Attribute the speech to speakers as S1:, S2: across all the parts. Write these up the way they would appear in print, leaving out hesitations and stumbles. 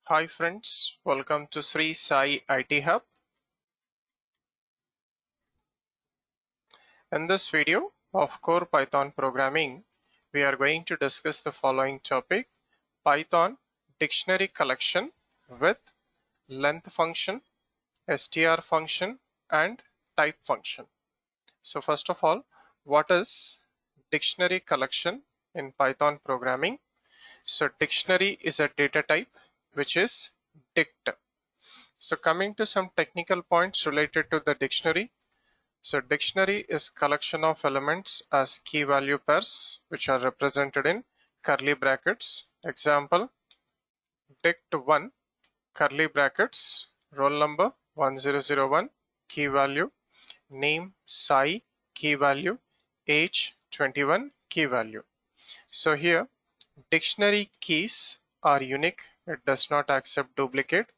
S1: Hi friends, welcome to Srisai IT Hub. In this video of core Python programming, we are going to discuss the following topic: Python dictionary collection with length function, str function, and type function. So first of all, what is dictionary collection in Python programming? So dictionary is a data type which is dict. So coming to some technical points related to the dictionary. So dictionary is collection of elements as key value pairs which are represented in curly brackets. Example, dict1 curly brackets, roll number 1001, key value, name Sai, key value, age 21, key value. So here dictionary keys are unique. It does not accept duplicate.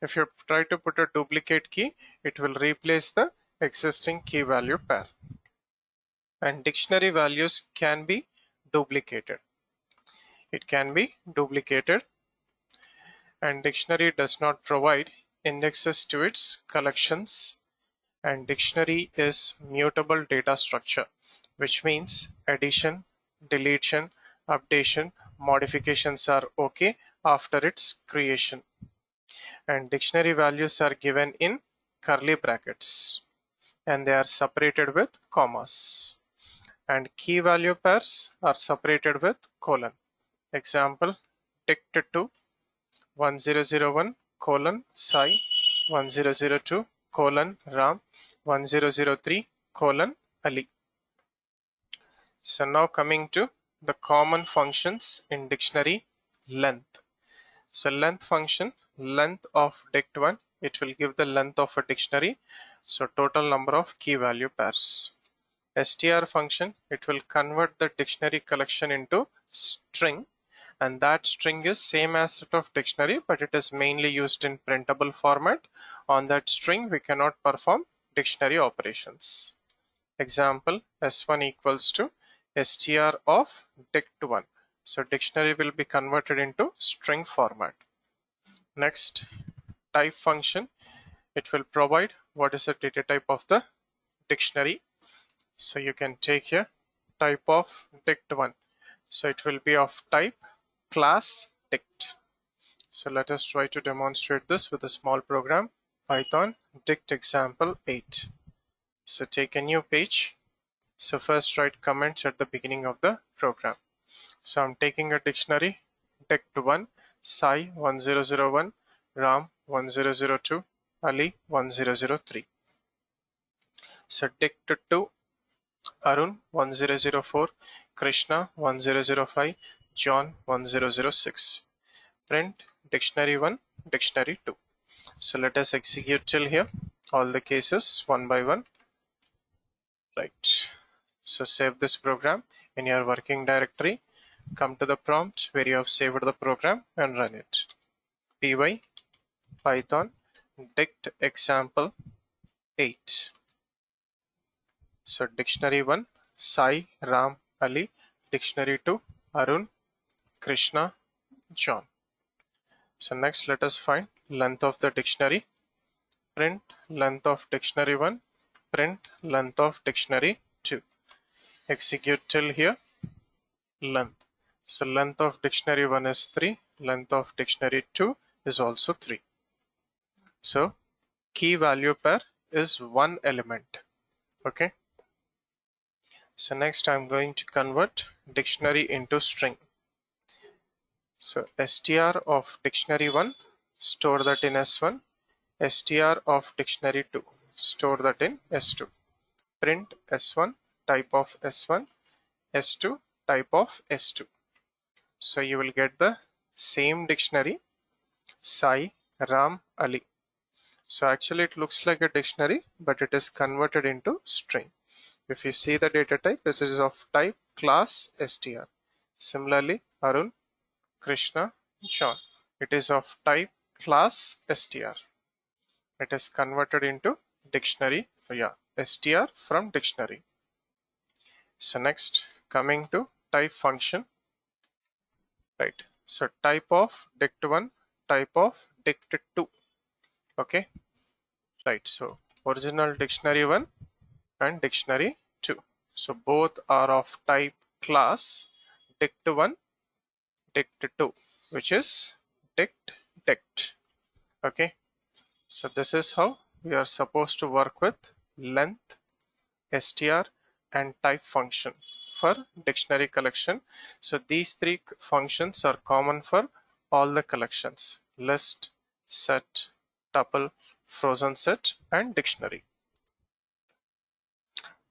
S1: If you try to put a duplicate key, it will replace the existing key value pair. And dictionary values can be duplicated. It can be duplicated, and dictionary does not provide indexes to its collections, and dictionary is mutable data structure, which means addition, deletion, updation, modifications are okay after its creation. And dictionary values are given in curly brackets and they are separated with commas. And key value pairs are separated with colon. Example, dict2 1001 colon Sai 1002 colon Ram 1003 colon Ali. So now coming to the common functions in dictionary length. So length function, length of dict1, it will give the length of a dictionary. So total number of key value pairs. Str function, it will convert the dictionary collection into string, and that string is same as that of dictionary, but it is mainly used in printable format. On that string we cannot perform dictionary operations. Example, s1 equals to str of dict1. So dictionary will be converted into string format. Next, type function, it will provide what is the data type of the dictionary. So you can take here type of dict1. So it will be of type class dict. So let us try to demonstrate this with a small program. Python dict example 8. So take a new page. So first write comments at the beginning of the program. So I'm taking a dictionary dict1 Sai 1001 Ram 1002 Ali 1003. So dict2 Arun 1004, Krishna 1005, John 1006. Print dictionary 1, dictionary 2. So let us execute till here all the cases one by one. Right. So save this program in your working directory. Come to the prompt where you have saved the program and run it. py python dict example 8. So dictionary 1 Sai Ram Ali, dictionary 2 Arun Krishna John. So next let us find length of the dictionary. Print length of dictionary 1, print length of dictionary 2. Execute till here length. So length of dictionary 1 is 3, length of dictionary 2 is also 3. So key value pair is one element. Okay. So next I'm going to convert dictionary into string. So str of dictionary 1, store that in s1, str of dictionary 2, store that in s2. Print s1, type of s1, s2, type of s2. So you will get the same dictionary Sai Ram Ali. So actually it looks like a dictionary, but it is converted into string. If you see the data type, this is of type class str. Similarly, Arun, Krishna, John, it is of type class str. It is converted into dictionary, str from dictionary. So next, coming to type function, right? So type of dict1, type of dict2. Okay, right. So original dictionary 1 and dictionary 2. So both are of type class dict1, dict2, which is dict. Okay, so this is how we are supposed to work with length, str, and type function for dictionary collection. So these three functions are common for all the collections: list, set, tuple, frozen set, and dictionary.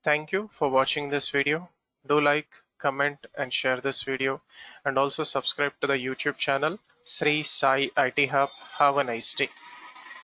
S1: Thank you for watching this video. Do like, comment, and share this video, and also subscribe to the YouTube channel Sri Sai IT Hub. Have a nice day.